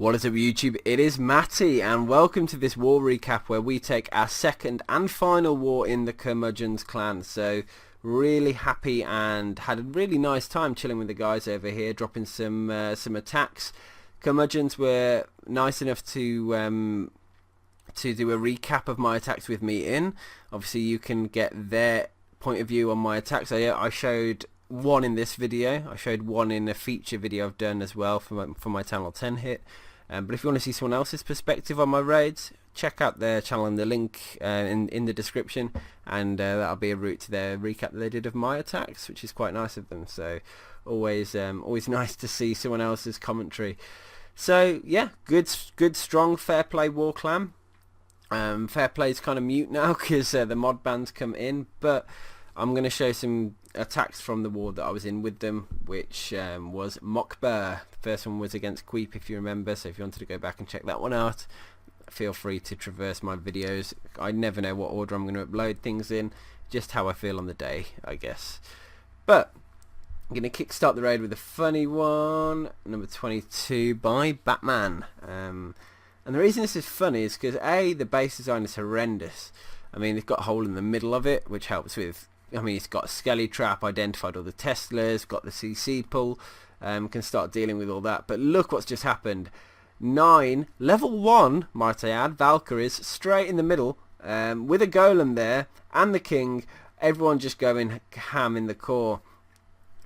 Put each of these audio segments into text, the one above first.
What is up YouTube, it is Matty and welcome to this war recap where we take our second and final war in the Curmudgeons clan. So really happy and had a really nice time chilling with the guys over here, dropping some attacks. Curmudgeons were nice enough to do a recap of my attacks with me in. Obviously you can get their point of view on my attacks. I showed one in this video, I showed one in a feature video I've done as well for my channel 10 hit. But if you want to see someone else's perspective on my raids, check out their channel in the link in the description, and that'll be a route to their recap that they did of my attacks, which is quite nice of them. So always nice to see someone else's commentary. So yeah, good strong fair play war clan. Fair play's kind of mute now because the mod bans come in, but I'm going to show some attacks from the war that I was in with them, which was Mockba. The first one was against Queep, if you remember, so if you wanted to go back and check that one out, feel free to traverse my videos. I never know what order I'm going to upload things in, just how I feel on the day, I guess. But I'm going to kickstart the raid with a funny one, number 22 by Batman. And the reason this is funny is because A, the base design is horrendous. I mean, it's got a hole in the middle of it, which helps with, I mean, it's got a skelly trap, identified all the Teslas, got the CC pull, can start dealing with all that. But look what's just happened. 9, level 1, might I add, Valkyries, straight in the middle, with a golem there, and the king, everyone just going ham in the core.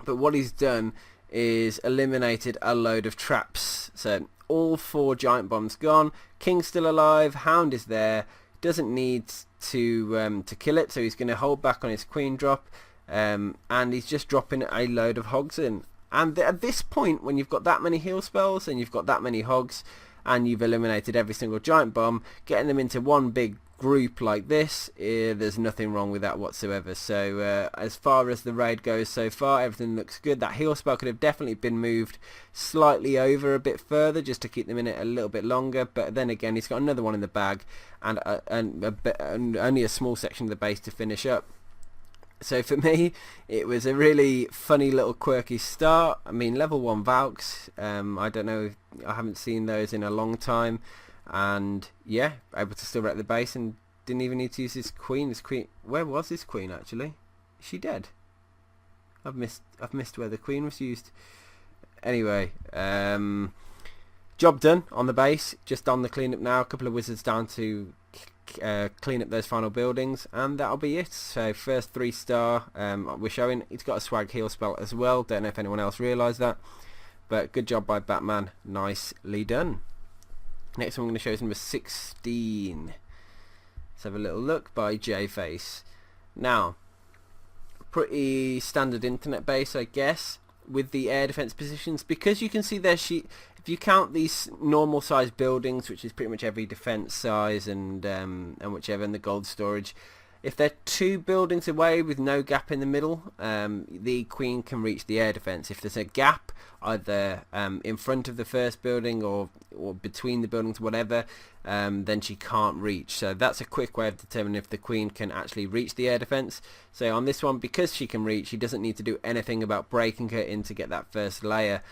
But what he's done is eliminated a load of traps. So all 4 giant bombs gone, king's still alive, hound is there, doesn't need to kill it, so he's going to hold back on his queen drop, and he's just dropping a load of hogs in. And at this point, when you've got that many heal spells and you've got that many hogs and you've eliminated every single giant bomb, getting them into one big group like this, there's nothing wrong with that whatsoever. So as far as the raid goes so far, everything looks good. That heal spell could have definitely been moved slightly over a bit further just to keep them in it a little bit longer, but then again he's got another one in the bag and only a small section of the base to finish up. So for me, it was a really funny little quirky start. I mean, level 1 Valks, I don't know, I haven't seen those in a long time. And yeah, able to still wreck the base and didn't even need to use his queen. Where was his queen actually? Is she dead? I've missed where the queen was used. Anyway, job done on the base. Just on the cleanup now. A couple of wizards down to clean up those final buildings, and that'll be it. So first 3-star we're showing. He's got a swag heal spell as well. Don't know if anyone else realised that, but good job by Batman. Nicely done. Next one I'm going to show is number 16. Let's have a little look by J-Face. Now, pretty standard internet base, I guess, with the air defense positions, because you can see their sheet. If you count these normal size buildings, which is pretty much every defense size and whichever, and the gold storage, if they're 2 buildings away with no gap in the middle, the queen can reach the air defense. If there's a gap either in front of the first building or between the buildings, whatever, then she can't reach. So that's a quick way of determining if the queen can actually reach the air defense. So on this one, because she can reach, she doesn't need to do anything about breaking her in to get that first layer.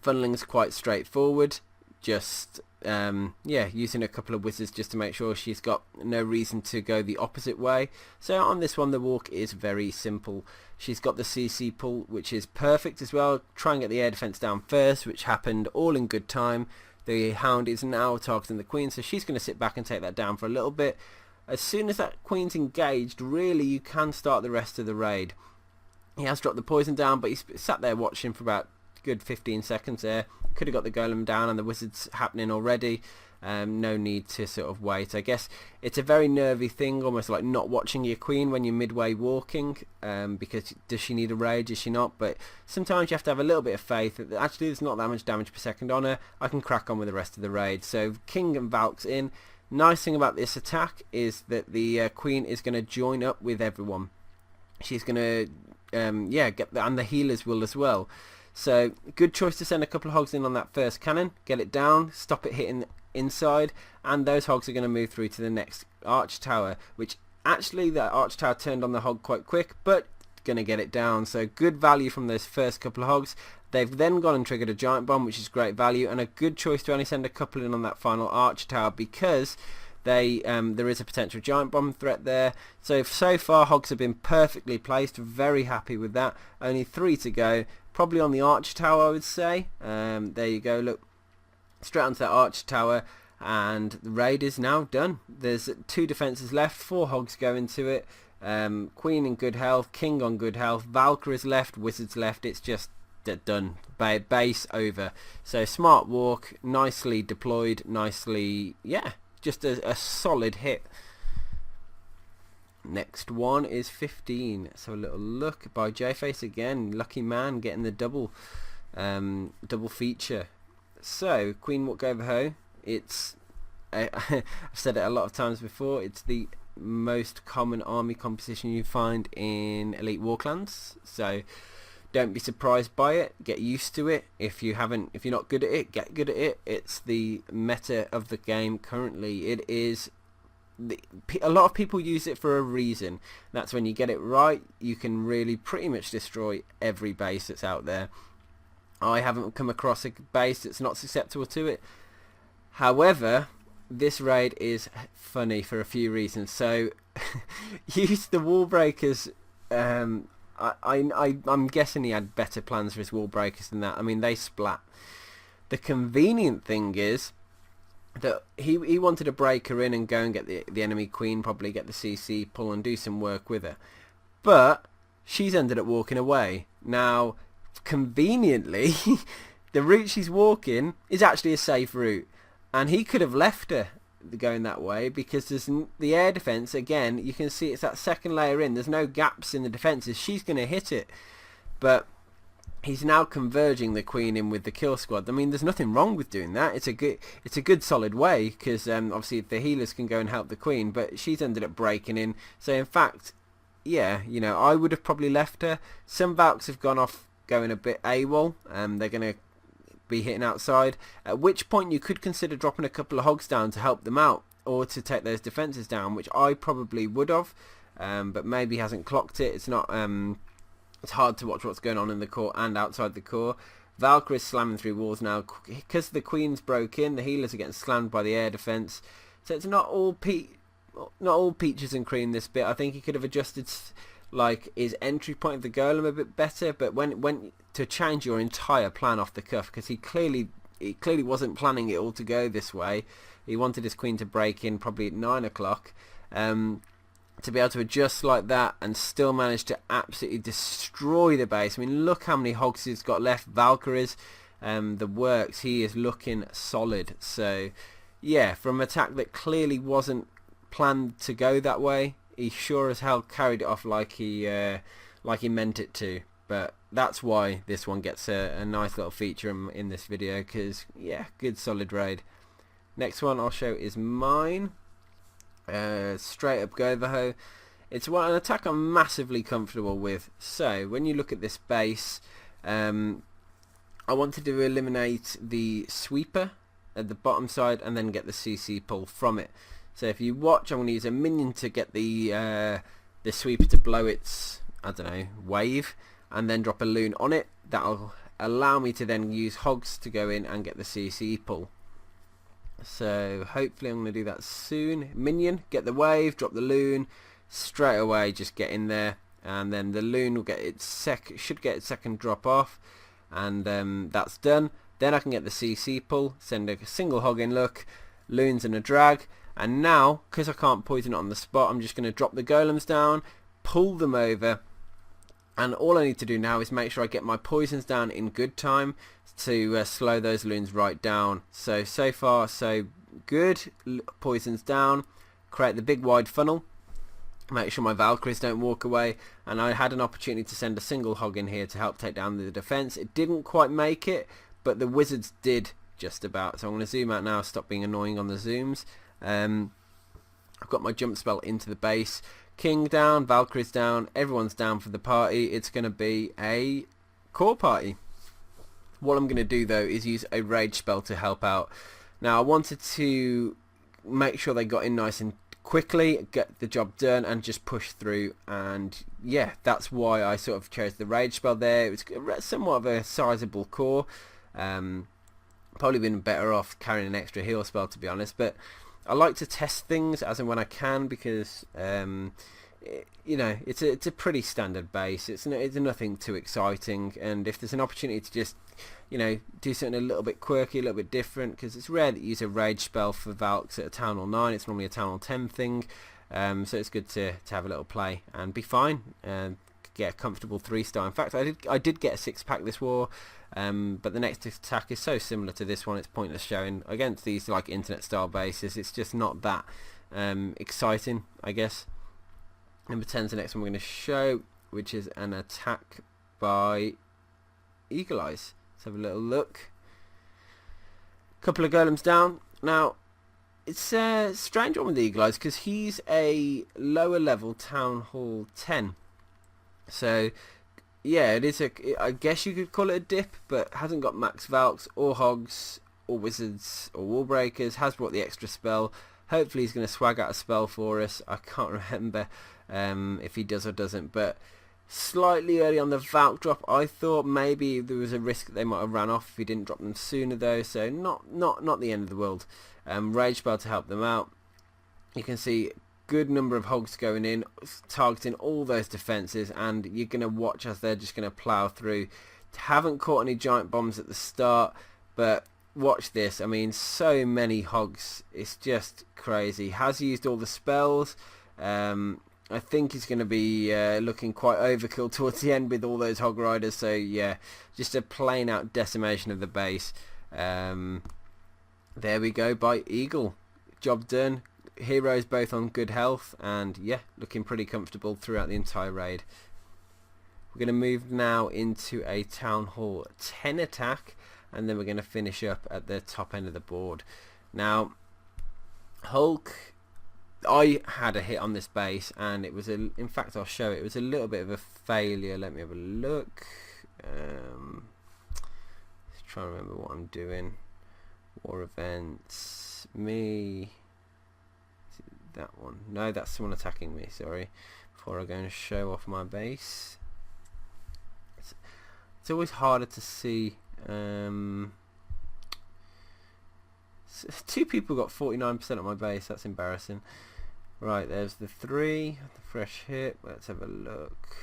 Funneling's quite straightforward. Just yeah, using a couple of wizards just to make sure she's got no reason to go the opposite way. So on this one, the walk is very simple. She's got the CC pull, which is perfect as well. Try and get the air defense down first, which happened all in good time. The hound is now targeting the queen, so she's going to sit back and take that down for a little bit. As soon as that queen's engaged, really you can start the rest of the raid. He has dropped the poison down, but he's sat there watching for about good 15 seconds there. Could have got the golem down and the wizards happening already. No need to sort of wait. I guess it's a very nervy thing, almost like not watching your queen when you're midway walking, because does she need a rage, is she not? But sometimes you have to have a little bit of faith that actually there's not that much damage per second on her. I can crack on with the rest of the raid. So king and Valks in. Nice thing about this attack is that the queen is going to join up with everyone. She's going to yeah, and the healers will as well. So good choice to send a couple of hogs in on that first cannon, get it down, stop it hitting inside, and those hogs are going to move through to the next arch tower, which actually that arch tower turned on the hog quite quick, but going to get it down. So good value from those first couple of hogs. They've then gone and triggered a giant bomb, which is great value, and a good choice to only send a couple in on that final archer tower, because there is a potential giant bomb threat there. So far hogs have been perfectly placed, very happy with that. Only 3 to go, probably on the archer tower I would say. There you go, look, straight onto that archer tower, and the raid is now done. There's 2 defences left, 4 hogs go into it. Queen in good health, king on good health, Valkyries left, wizards left. It's just done, base over. So smart walk, nicely deployed, nicely, yeah, just a solid hit. Next one is 15. So a little look by J-Face again, lucky man getting the double feature. So Queen walk GoVaHo, it's I've said it a lot of times before, it's the most common army composition you find in Elite War clans, so don't be surprised by it, get used to it. If you're not good at it, get good at it. It's the meta of the game currently. It is a lot of people use it for a reason. That's when you get it right, you can really pretty much destroy every base that's out there. I haven't come across a base that's not susceptible to it. However, this raid is funny for a few reasons. So use the wall breakers. I'm guessing he had better plans for his wall breakers than that. I mean, they splat. The convenient thing is that he wanted to break her in and go and get the enemy queen, probably get the CC pull and do some work with her, but she's ended up walking away. Now conveniently the route she's walking is actually a safe route, and he could have left her going that way, because there's the air defense. Again, you can see it's that second layer in, there's no gaps in the defenses, she's going to hit it, but he's now converging the queen in with the kill squad. I mean, there's nothing wrong with doing that. It's a good solid way, because obviously the healers can go and help the queen, but she's ended up breaking in. So in fact, yeah, you know, I would have probably left her. Some Valks have gone off going a bit AWOL, they're going to be hitting outside, at which point you could consider dropping a couple of hogs down to help them out, or to take those defences down, which I probably would have, but maybe hasn't clocked it. It's not it's hard to watch what's going on in the core and outside the core. Valkyrie is slamming through walls now because the queen's broke in. The healers are getting slammed by the air defense, so it's not all peaches and cream this bit. I think he could have adjusted like his entry point of the golem a bit better, but when to change your entire plan off the cuff, because he clearly wasn't planning it all to go this way. He wanted his queen to break in probably at 9 o'clock, to be able to adjust like that and still manage to absolutely destroy the base. I mean, look how many hogs he's got left. Valkyries, the works. He is looking solid. So yeah, from an attack that clearly wasn't planned to go that way, he sure as hell carried it off like he meant it to. But that's why this one gets a nice little feature in this video, because yeah, good solid raid. Next one I'll show is mine. Straight up GoVaHo. It's an attack I'm massively comfortable with. So when you look at this base, I wanted to eliminate the sweeper at the bottom side and then get the CC pull from it. So if you watch, I'm going to use a minion to get the sweeper to blow its, I don't know, wave, and then drop a loon on it. That'll allow me to then use hogs to go in and get the CC pull. So hopefully I'm going to do that soon. Minion, get the wave, drop the loon, straight away just get in there, and then the loon will get should get its second drop off, and that's done. Then I can get the CC pull, send a single hog in, look, loons and a drag, and now, because I can't poison it on the spot, I'm just going to drop the golems down, pull them over, and all I need to do now is make sure I get my poisons down in good time to slow those loons right down. So far so good. Poisons down, create the big wide funnel, make sure my Valkyries don't walk away, and I had an opportunity to send a single hog in here to help take down the defense. It didn't quite make it, but the wizards did just about. So I'm going to zoom out now, stop being annoying on the zooms. I've got my jump spell into the base. King down, Valkyries down, everyone's down for the party. It's going to be a core party. What I'm going to do though is use a rage spell to help out. Now I wanted to make sure they got in nice and quickly, get the job done, and just push through. And yeah, that's why I sort of chose the rage spell there. It was somewhat of a sizable core. Probably been better off carrying an extra heal spell, to be honest, but I like to test things as and when I can, because you know, it's a pretty standard base. It's nothing too exciting, and if there's an opportunity to just, you know, do something a little bit quirky, a little bit different, because it's rare that you use a rage spell for Valks at a Town Hall 9. It's normally a Town Hall 10 thing, so it's good to have a little play and be fine and get a comfortable 3-star. In fact, I did get a 6-pack this war, but the next attack is so similar to this one, it's pointless showing against these like internet style bases. It's just not that exciting, I guess. Number 10 is the next one we're going to show, which is an attack by Eagle Eyes. Let's have a little look. Couple of golems down. Now, it's a strange one with the Eagle Eyes, because he's a lower level Town Hall 10. So, yeah, it is I guess you could call it a dip, but hasn't got max Valks or Hogs or Wizards or Wall Breakers. Has brought the extra spell. Hopefully he's going to swag out a spell for us. I can't remember if he does or doesn't, but slightly early on the Valk drop, I thought maybe there was a risk that they might have ran off if he didn't drop them sooner, though, so not the end of the world. Rage spell to help them out. You can see good number of Hogs going in, targeting all those defences, and you're going to watch as they're just going to plough through. Haven't caught any giant bombs at the start, but watch this. I mean, so many Hogs, it's just crazy. Has used all the spells. I think he's going to be looking quite overkill towards the end with all those Hog Riders, so yeah, just a plain out decimation of the base. There we go, by Eagle. Job done. Heroes both on good health, and yeah, looking pretty comfortable throughout the entire raid. We're going to move now into a Town Hall 10 attack, and then we're going to finish up at the top end of the board. Now, Hulk, I had a hit on this base, and it was in fact I'll show it. It was a little bit of a failure. Let me have a look. Just trying to remember what I'm doing. War events, me. Is it that one? No, that's someone attacking me. Sorry. Before I go and show off my base, it's always harder to see. Two people got 49% of my base. That's embarrassing. Right, there's the 3, the fresh hit. Let's have a look.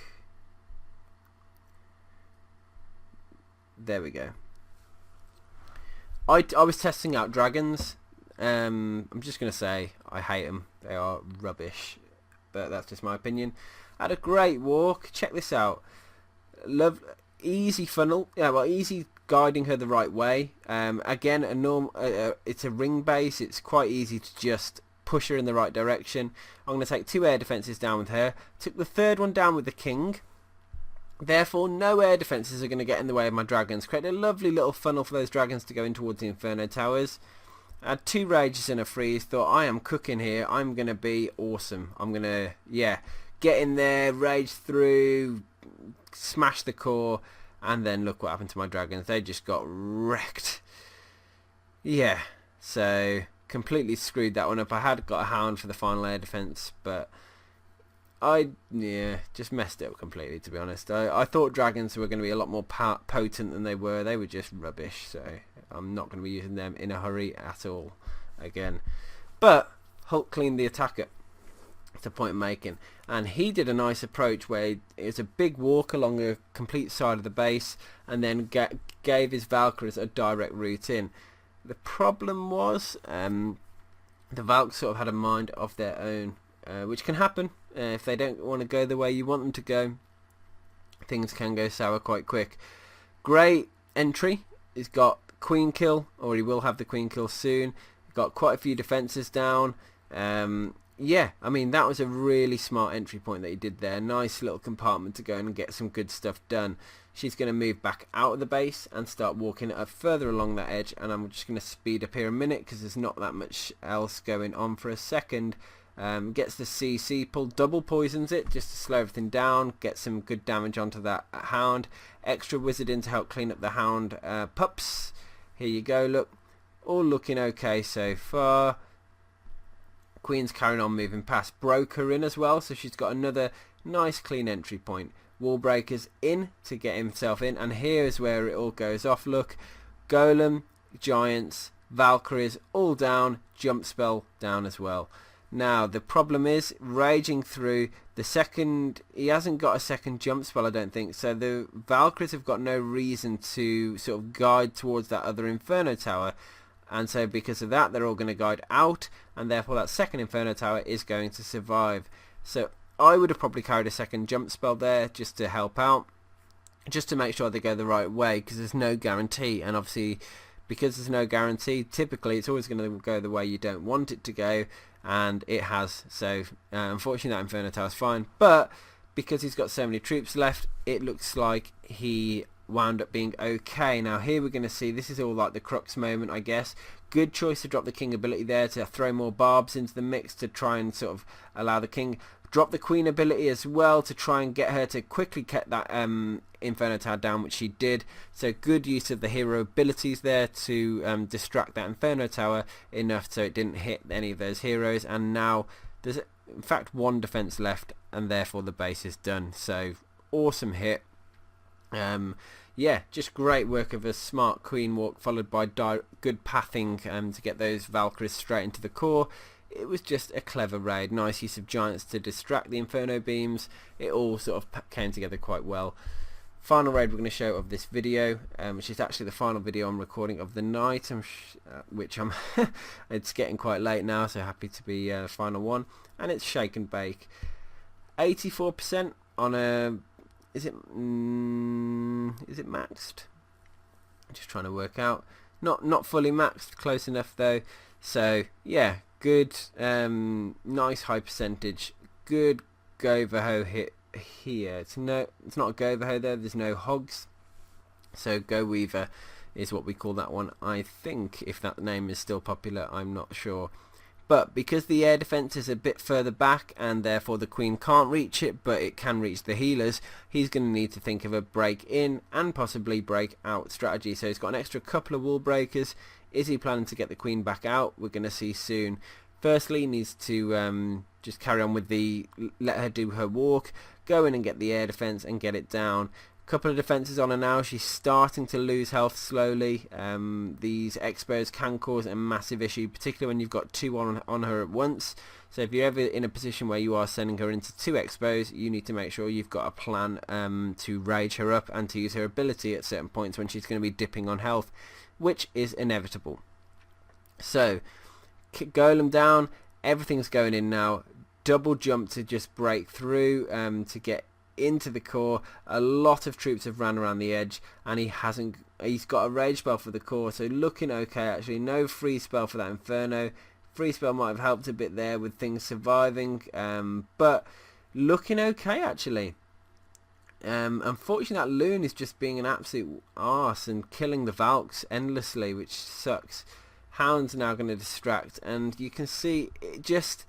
There we go. I was testing out dragons. I'm just going to say I hate them. They are rubbish. But that's just my opinion. I had a great walk. Check this out. Love easy funnel. Yeah, well, easy guiding her the right way. Again, it's a ring base. It's quite easy to just push her in the right direction. I'm going to take 2 air defences down with her. Took the 3rd one down with the king. Therefore, no air defences are going to get in the way of my dragons. Created a lovely little funnel for those dragons to go in towards the Inferno Towers. Had 2 rages and a freeze. Thought, I am cooking here. I'm going to be awesome. I'm going to, yeah, get in there, rage through, smash the core, and then look what happened to my dragons. They just got wrecked. Yeah, so completely screwed that one up. I had got a hound for the final air defense, but just messed it up completely, to be honest. I thought dragons were going to be a lot more potent than they were. They were just rubbish, so I'm not going to be using them in a hurry at all again. But Hulk cleaned the attack up. That's the point I'm making. And he did a nice approach where it was a big walk along a complete side of the base, and then gave his Valkyries a direct route in. The problem was the Valks sort of had a mind of their own, which can happen if they don't want to go the way you want them to go. Things can go sour quite quick. Great entry. He's got queen kill, or he will have the queen kill soon. Got quite a few defences down. Yeah, I mean, that was a really smart entry point that he did there. Nice little compartment to go and get some good stuff done. She's going to move back out of the base and start walking further along that edge, and I'm just going to speed up here a minute because there's not that much else going on for a second. Gets the CC pull, double poisons it just to slow everything down, get some good damage onto that hound. Extra wizard in to help clean up the hound pups. Here you go, look, all looking okay so far. Queen's carrying on moving past. Broke her in as well, so she's got another nice clean entry point. Wall breakers in to get himself in, and here is where it all goes off. Look, Golem, Giants, Valkyries all down, jump spell down as well. Now the problem is raging through the second. He hasn't got a second jump spell, I don't think, so the Valkyries have got no reason to sort of guide towards that other Inferno Tower, and so because of that they're all going to guide out, and therefore that second Inferno Tower is going to survive. So I would have probably carried a second jump spell there just to help out, just to make sure they go the right way, because there's no guarantee, and obviously because there's no guarantee, typically it's always going to go the way you don't want it to go, and it has. So unfortunately that Inferno Tower is fine, but because he's got so many troops left, it looks like he wound up being okay. Now here we're going to see, this is all like the crux moment, I guess. Good choice to drop the king ability there to throw more barbs into the mix to try and sort of allow the king. Drop the queen ability as well to try and get her to quickly get that Inferno Tower down, which she did. So good use of the hero abilities there to distract that Inferno Tower enough so it didn't hit any of those heroes. And now there's in fact one defense left, and therefore the base is done. So awesome hit. Yeah, just great work of a smart queen walk followed by good pathing to get those Valkyries straight into the core. It was just a clever raid, nice use of Giants to distract the Inferno beams. It all sort of came together quite well. Final raid we're going to show of this video, which is actually the final video I'm recording of the night, which I'm it's getting quite late now, so happy to be the final one. And it's Shake and Bake, 84% on a. Is it maxed? I'm just trying to work out. Not fully maxed, close enough though. So yeah, good, nice high percentage. Good GoVaHo hit here. It's not a GoVaHo there. There's no hogs. So GoWeaver is what we call that one. I think if that name is still popular, I'm not sure. But because the air defense is a bit further back and therefore the queen can't reach it, but it can reach the healers, he's going to need to think of a break in and possibly break out strategy. So he's got an extra couple of wall breakers. Is he planning to get the queen back out? We're going to see soon. Firstly, he needs to just carry on with the let her do her walk, go in and get the air defense and get it down. Couple of defenses on her now. She's starting to lose health slowly. These expos can cause a massive issue, particularly when you've got two on her at once. So if you're ever in a position where you are sending her into two expos, you need to make sure you've got a plan to rage her up and to use her ability at certain points when she's going to be dipping on health, which is inevitable. So kick Golem down, everything's going in now. Double jump to just break through to get into the core. A lot of troops have ran around the edge, and he's got a rage spell for the core, so looking okay actually. No free spell for that Inferno. Free spell might have helped a bit there with things surviving, but looking okay actually. Unfortunately that Laloon is just being an absolute arse and killing the Valks endlessly, which sucks. Hound's now going to distract, and you can see it just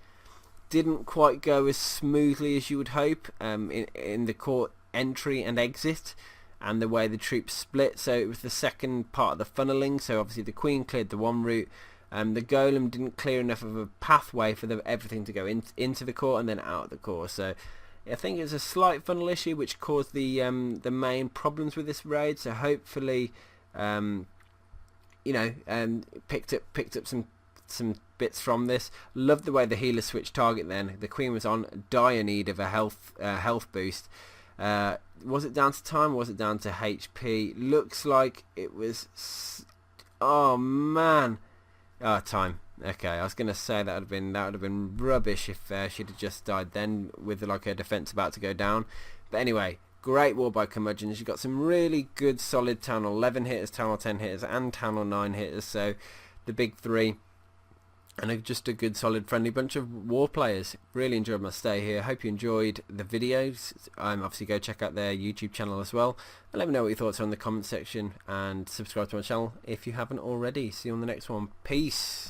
didn't quite go as smoothly as you would hope in the core entry and exit and the way the troops split. So it was the second part of the funneling, so obviously the queen cleared the one route, the golem didn't clear enough of a pathway for everything to go into the core and then out of the core. So I think it's a slight funnel issue which caused the main problems with this raid. So hopefully picked up some bits from this. Love the way the healer switched target then. The queen was on dire need of a health boost. Was it down to time or was it down to HP? Looks like it was oh man. Time. Okay, I was gonna say that would have been rubbish if she'd have just died then with like her defense about to go down. But anyway, great war by Curmudgeons. You've got some really good solid Town Hall 11 hitters, Town Hall 10 hitters and Town Hall 9 hitters, so the big three, and just a good solid friendly bunch of war players. Really enjoyed my stay here. Hope you enjoyed the videos. Obviously go check out their YouTube channel as well, and let me know what your thoughts are in the comment section, and subscribe to my channel if you haven't already. See you on the next one. Peace.